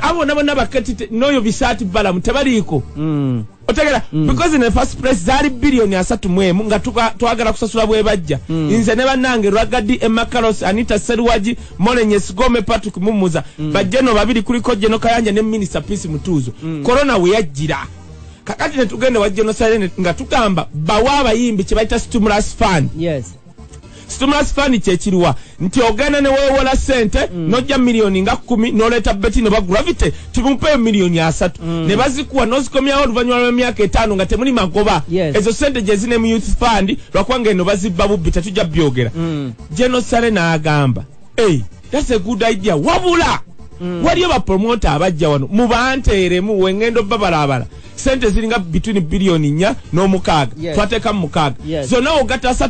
Speaker 12: abo bonna bakati n'oyo bisaati balamu tebaliiko otegera because in the first place zali billion ya 3 nga twagala kusasula bwe bajja nze ne bannange Rwagadi Emakalos Anita Serwaji Molenye Sigome Patrick Mumuza bajjeno babiri kuliko Jeno Kayanja ne Minister Peace Mutuzo corona we yajira kakati ne tugende wajjeno silent nga tugamba bawa abayimbi kye bayita stimulus fund.
Speaker 9: Yes.
Speaker 12: Stimulus fund kyekiriwa nti ogenda ne weewola sente nojja miliyoni nga 10 noleta beti ne bagravity tibumpe miliyoni 3 ne bazikuwa nozikomyawo oluvannyuma lw'emyaka 5 nga temuli magoba ezo sente gye zine mu youth fund lwakwanga eno bazibba bubbi tetujja byogera Genosale n'agamba that's a good idea wabula waliyo bapromota abajja wano mubanteeremu wengendo babalabala sente ziringa between billioni 4 n'omukaaga twateka mu mukaaga zonna ogata 3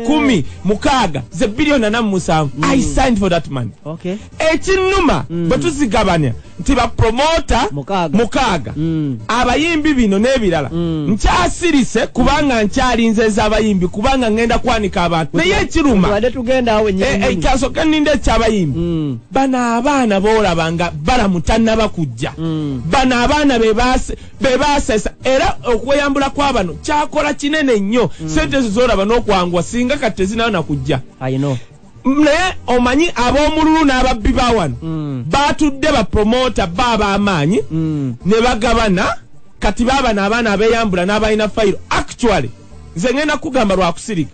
Speaker 12: 10 mukaaga ze billioni 7 I signed for that money ekinuma bwe tuzigabanya nti bapromota mukaaga abayimbi bino n'ebirala nkyasirise kubanga nkyalinze ez'abayimbi kubanga ngenda kwanika abantu naye ekiruma ekyasoka ninde ekyabayimbi bano abaana boolabanga balamutannaba kujja bano abaana bebaasesa era okweyambula kw'abano kyakola kinene nnyo sente ezo zoolaba n'okwangwa singa kati ezinayo nakujja naye omanyi ab'omululu n'ababbi bawano batudde bapromota baba amaanyi ne bagabana kati baabana abaana abeyambula n'abalina fayiro actually nze ngenda kugamba lwakusirika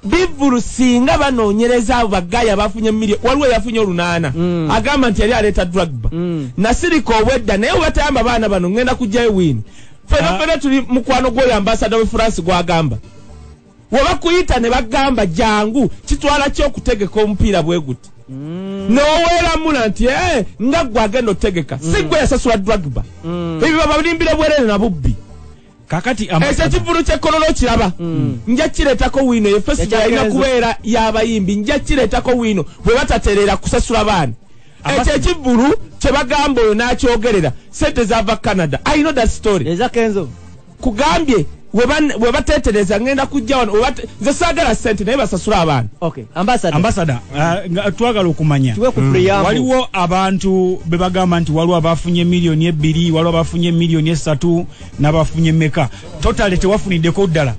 Speaker 12: bivulu singa banoonyereza abo bagaya bafunye miliyoni waliwo yafunye 8 agamba nti yali aleeta drugba nasirika obwedda naye obatayamba baana bano ngenda kujjayo wini fena tuli mukwano gw'oyo ambasada we France gwagamba wabakuyita ne bagamba jangu kitwala ky'okutegeka omupiira bwe guti noweeramula nti nga gwagenda otegeka si gwe yasasula drugba ebyo babalimbire bwerere na bubbi
Speaker 1: kakati
Speaker 12: ekyo kivulu ky'ekkololo kiraba nja kireetako wiino ye festival yalina kubeera y'abayimbi nja kireetako wiino bwe batatereera kusasula baana ekyo ekivulu kye bagamba oyo n'akyogerera sente zaava Canada I know that story kugambye we batetereza ngenda kujja wano nze saagala sente naye basasula abaana
Speaker 1: ambasada twagala okumanya waliwo abantu be bagamba nti waliwo abafunye miliyoni 2 waliwo abafunye miliyoni 3 n'abafunye meka totale tewafuniddeko ddala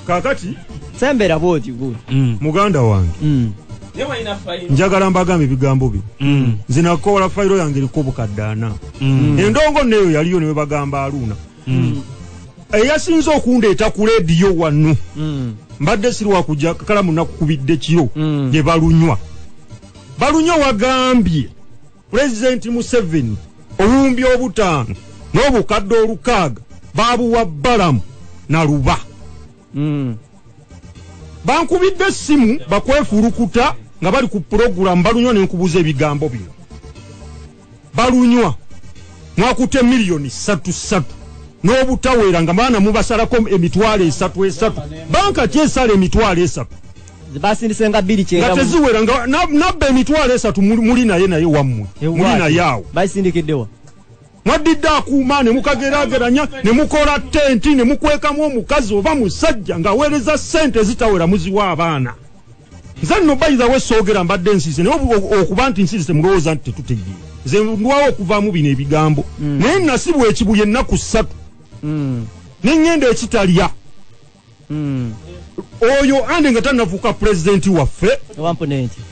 Speaker 13: kakati
Speaker 9: sembera bwoti
Speaker 13: muganda wange njagala mbagambe ebigambo byo nze nakola fayiro yange eriko obukadde 4 endongo neyo yaliyo ne bagamba Aruna eyasinze okundeeta ku leediyo wano mbadde sirwa kujja kalamu nakukubidde kiro gye balunywa wagambye Pulezidenti Museveni obuwumbi 5 n'obukadde 6 babuwa Balamu na Luba bankubidde essimu bakwefurukuta nga bali ku program balunywa n'enkubuza ebigambo bino balunywa mwakutte miliyoni 3 n'obutawera nga baana mubasalako emitwalo 3 banka kyesala emitwalo 3
Speaker 9: zibasindisenga 2 kyera
Speaker 13: nga teziwera nga nabba emitwalo 3 muli naye wammwe muli naye awo
Speaker 9: basindikiddewa
Speaker 13: mwaddidde akuuma ne mukageraageranya ne mukola tenti ne mukwekamu omukazi oba musajja ng'aweereza sente ezitawera muziwa abaana nze nno bayiza we soogera mbadde nsiise naye okuba nti nsiise mulowooza nti tetutegeera nze ndwawo okuvaamu bino ebigambo naye nasibwa ekibuye ennaku 3 n'engenda ekitalya oyo ande nga tannafuuka pulezidenti waffe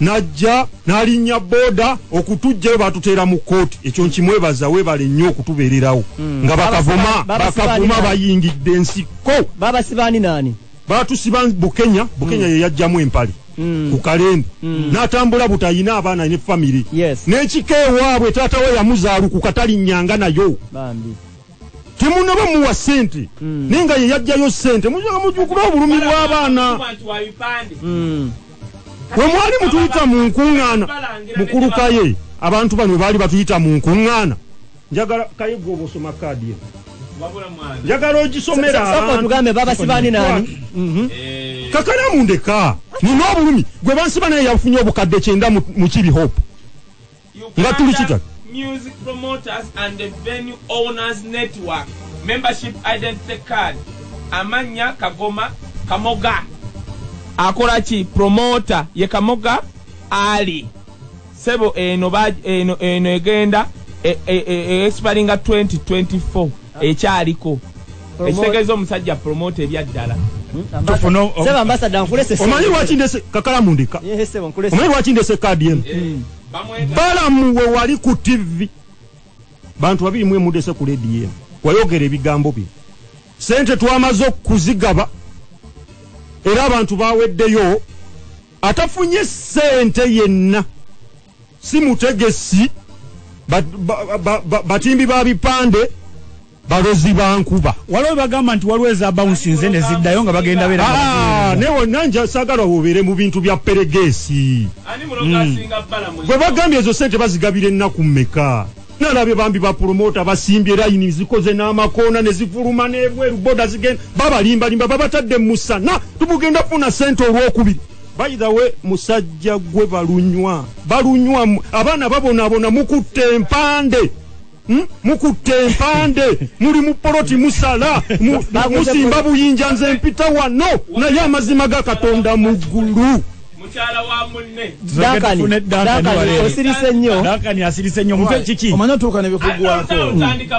Speaker 13: najja n'alinnya booda okutujjayo batuteera mu kooti ekyo nkimwebaza weebale nnyo okutubeererawo nga bakavuma bayingidde ensiko
Speaker 9: babasibaani nani
Speaker 13: batusiba Bukenya ye yajjamu empali ku kalembe n'atambula butayina abaana ne famire n'ekika ewaabwe taata we yamuzaalukuka talinnyanga nayo temunaba muwa sente naye nga ye yajjayo sente mujukula obulumi bw'abaana we mwali mutuyita mu nkuŋŋaana mukulukaye abantu bano baali batuyita mu nkuŋŋaana njagala kayego obosoma kaadi ye njagala ogisomera
Speaker 9: abantu babasibaani nani
Speaker 13: kakalamu ndeka nina obulumi gwe bansiba naye yafunye obukadde 9 mu kiri hope nga tuli kitaka
Speaker 12: Music Promoters and the Venue Owners Network Membership Identity Card amanya Kagoma Kamoga akola ki promoter ye Kamoga Ali sebo eno egenda expiringa 2024 ekyaliko ekitegeeza omusajja promote ebyaddala
Speaker 9: Seba ambassador nkulese
Speaker 13: omanyi lwaki ndese kakalamu ndika omanyi lwaki ndese kadi emu balamu we wali ku TV bantu babiri mwe mudese ku radio wayogera ebigambo bye sente twamaze okuzigaba era abantu baweddeyo atafunye sente yenna si mutegesi batimbi ba bipande balozi bankuba
Speaker 1: waliwo bagamba nti waliwo eza bounce nze ne ziddayo nga bagenda
Speaker 13: newo nanja sagala wobeere mu bintu bya peregesi bwe bagambye ezo sente bazigabira ennaku mmeka nalabye bambi ba promota basimbye layini zikoze n'amakoona ne zifuluma n'ebweru boda zigenda babalimbalimba babatadde mu musana tubugenda funa sente olwokubiri by the way musajja gwe balunywa abaana babonaabona mukutte empande muri mu poloti musala musimba buyinja nze mpita wano naye amazima ga Katonda mu ggulu
Speaker 12: mukyala wa munne
Speaker 9: Dakani osirise nnyo
Speaker 1: Dakani asirise nnyo mupe kiki
Speaker 14: omanya tuuka ne bikugwako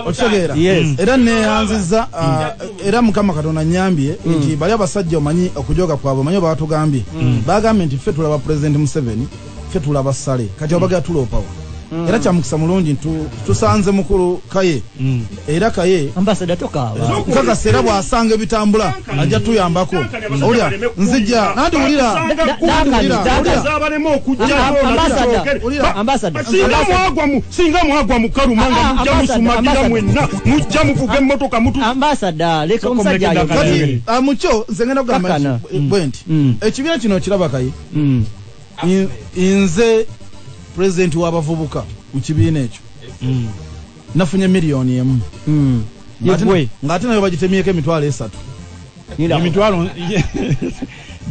Speaker 14: okitegeera era neyanziza era Mukama Katonda nyambye nti bali abasajja omanyi okujoga kwabwe omanyi baatugambye bagambye nti ffe tulaba President Museveni ffe tulaba Sale kati obaga tuloopawo era kyamukisa mulungi tusanze mukulu Kaye era Kaye
Speaker 9: ambassador tokaaba
Speaker 14: kaka sera bwasanga ebitambula ajja tuyambako olya nzija nandi ulira
Speaker 13: zabalemo okujja
Speaker 9: ambassador
Speaker 13: singa mwagwa mukalumanga mujja musumagira mwenna mujja muvuga emmotoka mutu
Speaker 9: ambassador leka omusajja ayo
Speaker 14: kati amucho nze ngenda kugamba bwenti ekibiina kino kiraba Kaye inze president w'abavubuka mu kibiina ekyo nafunye miliyoni emu ng'ate nayo bagitemyeko emitwalo 3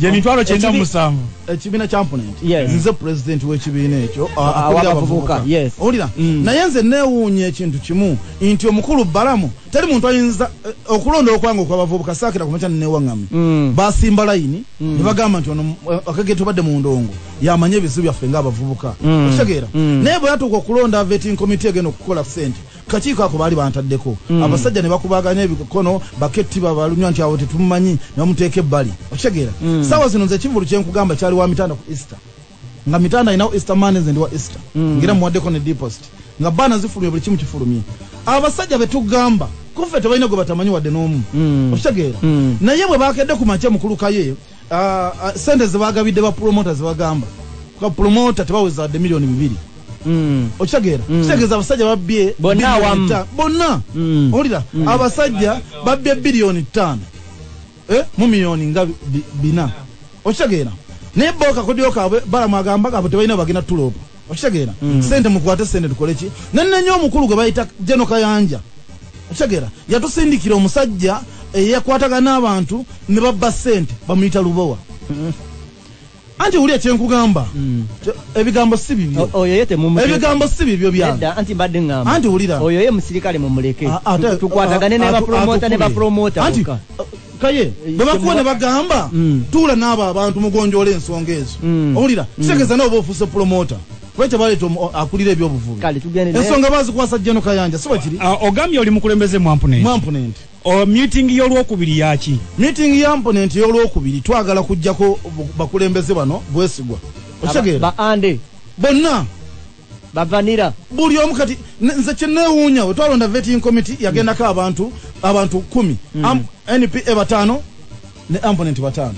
Speaker 1: emitwalo kyenda musanvu
Speaker 14: ekibiina kya Amponent nze president w'ekibiina ekyo
Speaker 9: abavubuka
Speaker 14: olira naye nze neewuunya ekintu kimu nti omukulu Balamu teri muntu ayinza okulonda okwange okw'abavubuka saakira kumakya newaŋŋamye basimba layini ne bagamba nti ono akage tubadde mu ndongo yamanye ebizibu byaffe ng'abavubuka okitegeera naye bwe yatuuka okulonda vetting committee egenda okukola sente kakiiko ako baali bantaddeko abasajja ne bakubaganya ebikono baketti babalunywa nti awo tetumumanyi ne bamuteeka ebbali okitegeera saawa zino nze ekivulu kyenkugamba kyali wa mitanda ku Easter nga mitanda inawo Easter Mondays ndi wa Easter ngira muwaddeko ne deposit nga baana zifulumye buli kimu kifulumye abasajja betugamba kufe tebalina gwe batamanyi wadde n'omu okitegeera naye bwe bakedde ku makya mukulu Kaye sente zebagabidde ba promota zebagamba kwa promota tebaweza wadde miliyoni 2 okitegeera kitegeeza abasajja babbye bonna olira abasajja babbye biliyoni 5 mu miliyoni nga 4 okitegeera naye boka kodyo kaabwe Balamu agamba abo tebalina bagenda tulopa okitegeera sente mukwate sente tukole ki nenenyo omukulu gwe bayita Jeno Kayanja okitegeera yatusindikira omusajja eyakwatagana n'abantu ne babba sente bamuyita Lubowa anti uli ekyenkugamba ebigambo si bibyo
Speaker 9: oyo yete
Speaker 14: ebigambo si bibyo byange
Speaker 9: anti badde ngamba
Speaker 14: anti ulira
Speaker 9: oyo ye musirikale mumuleke tukwatagane ne ba promota
Speaker 14: anti Kaye bwe ne bagamba tuula n'abo abantu mugonjoola ensonga ezo owulira kitegeeza n'oba ofuuse promota lwekyo baleeta akulira ebyobuvubi ensonga bazikwasa Jeno Kayanja si bakiri
Speaker 1: ogambye oli mukulembeze mu Amponent meeting y'olwokubiri yaki
Speaker 14: meeting ya Amponent y'olwokubiri twagala kujjako bakulembeze bano bwesigwa okitegeera
Speaker 9: baande
Speaker 14: bonna
Speaker 9: bavanira
Speaker 14: buli omu kati nze kyenneewuunya we twalonda vetting committee yagendako abantu 10 NP 5 ne Amponent 5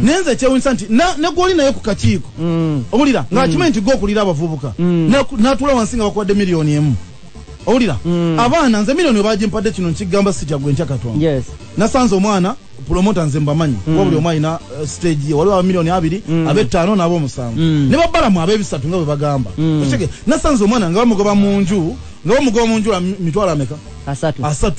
Speaker 14: naye nze ekyewuunyisa nti ne gwoli naye ku kakiiko owulira ng'akimanyi nti gwokulira abavubuka n'atuula wansi nga bakuwadde miliyoni 1 owulira abaana nze miliyoni bagimpadde kino nkigamba si kyagwe nkya Katonda nasanze omwana promota nze mbamanyi kuba buli omu alina stage ye waliwo miliyoni 2 ab'ettaano n'ab'omusanvu ne Balamu ab'ebisatu nga bwe bagamba okitegeera nasanze omwana nga bamugoba mu nju mitwalo ameka 3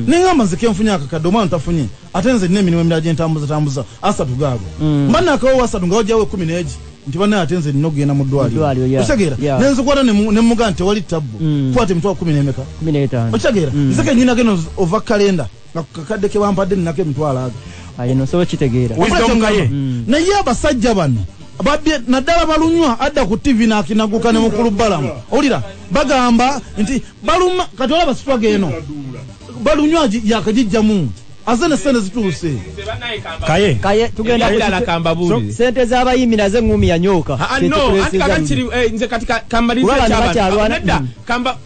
Speaker 14: nengamba nze kenfunye akakadde omwana tafunye ate nze nina emirimu emirala gyentambuza 3 gaago mba nakawo 3 nga wajjawo 11 nti banaye ate nze nina okugenda mu ddwaliro okitegeera nenzikwata nemuga nti tewali tabbu kwata emitwalo 10 n'emeka 15 okitegeera nze kenyina geno ova kalenda nga kakadde ke bampadde ninako emitwalo ago
Speaker 9: ayino sobo kitegeera
Speaker 14: naye abasajja bano babye naddala balunywa adda ku TV nakinaguka ne mukulu balamu olira bagamba nti baluma kati olaba sitwage eno balunywa yakajijjamu azene sente zituuse
Speaker 9: kaye tugenda
Speaker 12: kambabuli
Speaker 9: sente z'abayimbi naze ngumi yanyoka
Speaker 12: no atikakachiri nze katika kambaliza cyaba nedda kamba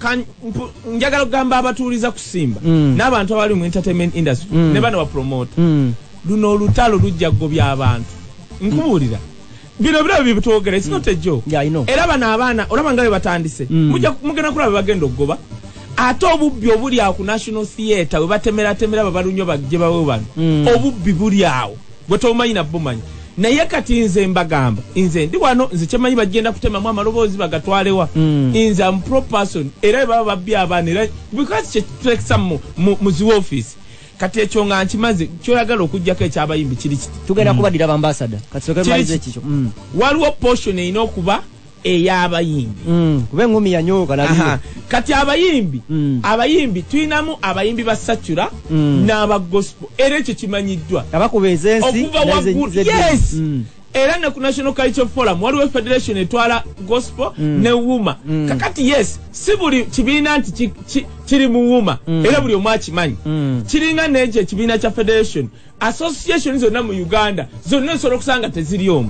Speaker 12: njagala kugamba abatuuliza kusimba n'abantu abali mu entertainment industry ne bano ba promote luno olutalo lujja gobya abantu nkubuulira bino bitwogera it's not a joke era bano abaana olaba nga batandise mugenda kulaba bagenda okugoba ate obubbi obuli awo ku National Theatre we batemera babalunyo bagye bawe bano obubbi buli awo gwe tomanyi na bumanyi naye kati nze mbagamba nze ndi wano nze kyemanyi bagenda kutemamu amaloboozi bagatwalewa nze am pro person era baba babbi abaana era because kyekisa mu zi office kati ekyo nga nkimaze kyoyagala okujjako ekyabayimbi kiri kiti
Speaker 9: tugenda kubadira bambassador kati sokemaliriza ekikyo
Speaker 12: waliwo portion erina okuba ey'abayimbi
Speaker 9: kube ngumi yanyoka naliyo
Speaker 12: kati abayimbi tuyinamu abayimbi ba satura n'aba gospel era ekyo kimanyiddwa
Speaker 9: abakubeeza ensi
Speaker 12: yes era ne ku National Culture Forum waliwo federation etwala gospel ne wuma kakati yes si buli kibiina nti kiri mu wuma era buli omu akimanyi kiringa n'ekyo ekibiina kya federation association zonna mu Uganda zonna osobola okusanga teziri omu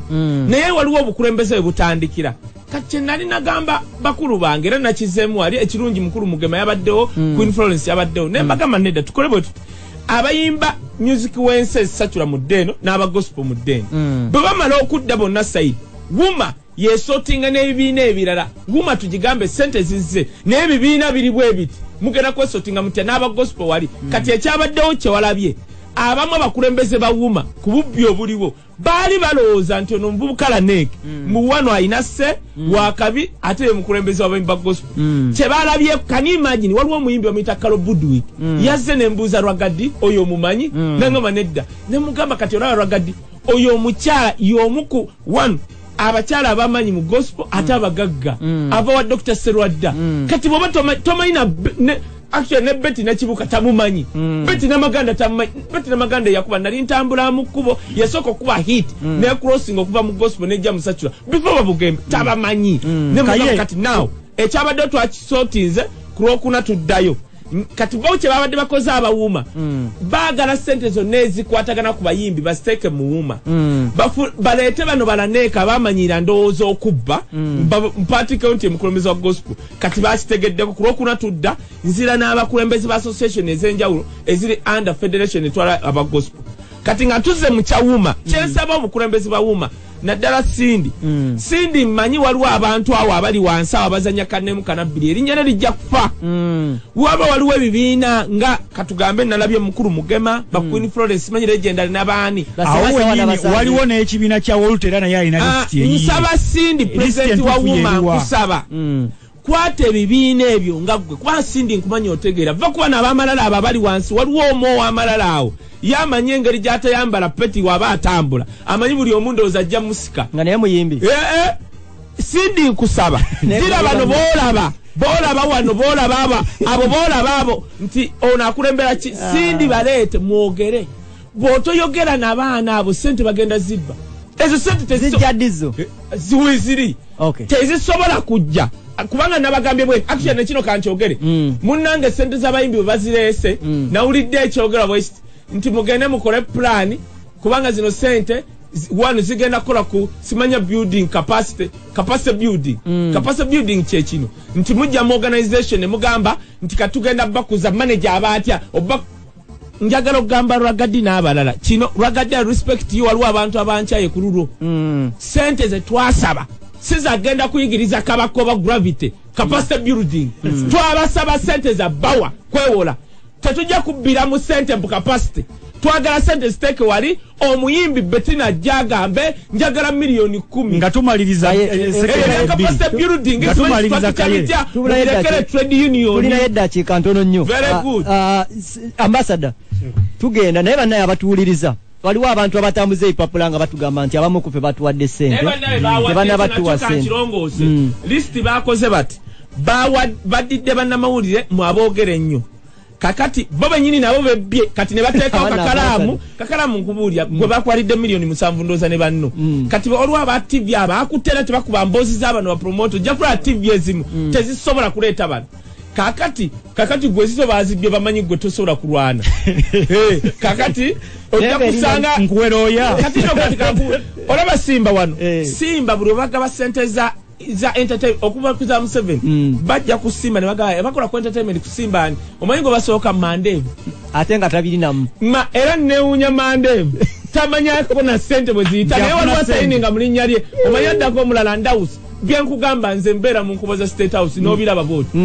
Speaker 12: naye waliwo obukulembeze bwe butandikira kati nali nagamba bakulu bange era nakizeemu wali ekirungi mukulu Mugema yabaddewo Queen Florence yabaddewo naye mbagamba nedda tukole bwe tuti abayimba music wense satura mu ddeeno n'aba gospel mu ddeeno bwe bamala okudda bonna sayidi wuma yeesootinga n'ebibiina ebirala wuma tugigambe sente zizze naye ebibiina biri bwe biti mugenda kwesootinga mutya n'aba gospel wali kati ekyabaddewo kyewalabye abamu abakulembeze bawuma ku bubbi obuliwo baali balowooza nti ono muvubuka Laneeke mu wano ayina se wakabi ate ye mukulembeze w'abayimbi ba gospel kye baalabye kani imagine waliwo omuyimbi bamuyita Carol Budwick yazze nembuuza Rwagadi oyo omumanyi nangamba nedda ne mugamba kati olaba Rwagadi oyo omukyala y'omu ku one abakyala abamanyi mu gospel ate abagagga ava wa Dr. Serwadda kati bwoba tomanyi actually ne Betty na Kibuka tamumanyi Betty na Maganda tamumanyi Betty na Maganda yakuba nali ntambula mu kubo yasoko kuba hit ne crossing okuva mu gospel ne jam satura before babugembe tabamanyi ne mugamba kati now ekyabadde twakisotinze kulokuna tuddayo kati bawuche babadde bakoze abawuma baagala sente zonna ezikwatagana ku bayimbi basiteeke mu wuma baleete bano balaneeka bamanyira ndowooza okubba mpati county emukulembeze wa gospel kati bakitegeddeko ku lwokuna tudda nzira n'abakulembeze ba association ez'enjawulo eziri under federation etwala aba gospel kati nga tuzze mu kyawuma kyensaba obukulembeze ba wuma naddala Sindi mmanyi waliwo abantu awo abali wansi awo abazanya kannemu kanabbiri erinnya ne lijja kufa waba waliwo ebibiina nga katugambe nalabye mukulu Mugema ba Queen Florence manyi legendary n'abaani
Speaker 1: waliwo n'ekibiina kya Walter era naye alina
Speaker 12: nsaba Sindi president wa wuma nkusaba kwata ebibiina ebyo nga ggwe kuba Sindi nkumanyi otegeera va kuba n'abamalala abo abali wansi waliwo omu ow'amalala awo yamanye engeri gy'atayambala peti waba atambula amanyi buli omuntu ozajja musika
Speaker 9: nga naye muyimbi
Speaker 12: Sindi nkusaba zira bano boolaba wano boolaba abo nti ono akulembera ki Sindi baleete mwogere bw'otoyogera n'abaana abo sente bagenda zibba ezo sente
Speaker 9: zijjaddizo
Speaker 12: ziwiziri tezisobola kujja kubanga nabagambye bwe actually nekino kankyogere munnange sente z'abayimbi bwe bazireese nawulidde ekyogera bwekiti nti mugende mukole plan kubanga zino sente wano zigenda kola ku simanya building capacity building capacity building kye kino nti mujja mu organization mugamba nti katugenda bakuza manager abatya oba njagala okugamba Rwagadi n'abalala kino Rwagadi respect you waliwo abantu abankyaye ku lulwo sente ze twasaba sizagenda kuyigiriza kabakoba gravity capacity building twabasaba sente za bawa kwewola tetujja kubbira mu sente mu capacity twagala sente ziteeke wali omuyimbi Bettina jagambe njagala milioni 10
Speaker 1: nga tumaliriza
Speaker 12: capacity building
Speaker 1: nga tumaliriza
Speaker 12: tulekere trade union
Speaker 9: tulina eddakiika ntono nnyo
Speaker 12: very good
Speaker 9: ambassador tugenda naye bannaye abatuwuliriza waliwo abantu abatambuza ebipapula nga batugamba nti abamu kufe batuwadde sente tebanabatuwa sente
Speaker 12: list bakoze bati badidde bannamawulire mu aboogere ennyo kakati baba nyini nabo bebbye kati ne bateekawo kakalamu nkubulya gwe bakwalidde milioni 7 ndoza ne banno kati olwa ba TV abakutera tebakuba mbozi z'abantu ba promote jakula TV ezimu tezisobola kuleeta bano kakati gwe zizo bazibye bamanyi gwe tosobola kulwana kakati ojja kusanga
Speaker 1: nkuweroya
Speaker 12: kati olaba Simba wano Simba buli bagaba sente za entertainment okuva kuza M7 bajja kusimba ne bagaya bakola ku entertainment kusimba omanyi ngo basooka Mandevu
Speaker 9: ate nga tabirinamu
Speaker 12: era newunya Mandevu tamanya ko na sente bweziyita naye waliwo sayininga mu linnya lye omanyi addako omulala Ndawusi bye nkugamba nze mbeera mu nkubo za State House n'obiraba booti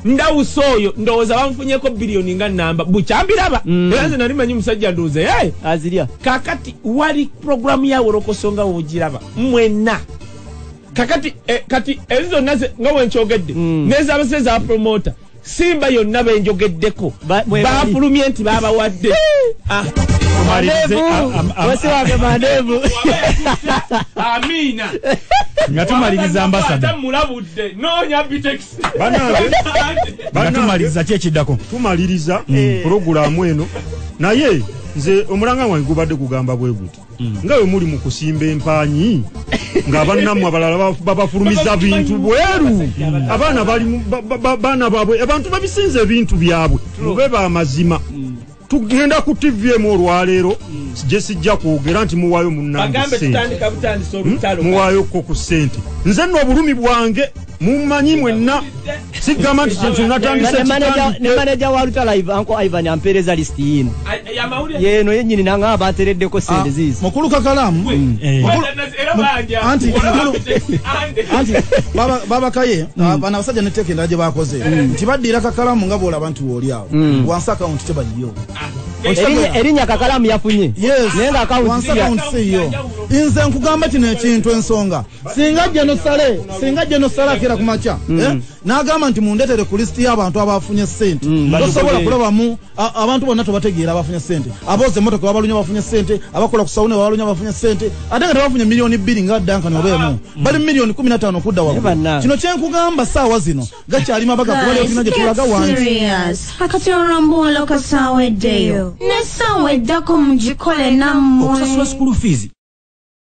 Speaker 12: Ndawusi oyo ndowooza bamufunyeko biliyoni nga namba bukyambiraba era nze nali manyi musajja ndowooza
Speaker 9: azirya
Speaker 12: kakati wali programu ya Wolokoso nga wogiraba mwenna kakati kati ezo zonna nga wenkyogedde n'ezabaseze za promota Simba yonna benjogeddeko bafulumye nti babawadde
Speaker 9: Mandevu
Speaker 12: amina
Speaker 1: nga tumaliriza ambasada
Speaker 12: mulabudde noonya bitex
Speaker 1: nga tumaliriza kyekiddako
Speaker 13: tumaliriza programu eno naye nze omulanga wange gubadde kugamba bwe guti nga we muli mu kusimba empanyi ng'abannammwe abalala babafulumiza bintu bweru abaana bali baana baabwe abantu babisinza ebintu byabwe mube bamazima tugenda ku TVM olwaleero je sijja kwogera nti muwaayo muwaayo ko ku ssente nze nno obulumi bwange mumanyi mwenna sigamba nti kintu natandise
Speaker 9: ne manager wa Luta Live Uncle Ivan ampereza list yino yeno yennyini nanga abatereddeko sente zizi
Speaker 14: mukulu kakalamu anti baba kaye bana basajja neteke ndaje bakoze nti baddira kakalamu nga bola abantu oli awo wansi account tebaliyo
Speaker 9: erinya kakalamu yafunye
Speaker 14: nenga account siyo inze nkugamba kino ekintu ensonga singa jeno sale akira kumacha nagamba nti mundetere ku list y'abantu abafunye sente tosobola kulabamu abantu bonna tobategeera abafunye sente aboze motoka babalunya bafunye sente abakola ku sauna babalunya bafunye sente ate nga bafunye milioni 2 nga Duncan obemu bali milioni 15 kudda waggulu kino kyenkugamba saawa zino gakyali mabaga kubali okina gye tulaga wansi
Speaker 3: akati orambulo kasaweddeyo ne sawedako mujikole namwe
Speaker 1: okusasula school fees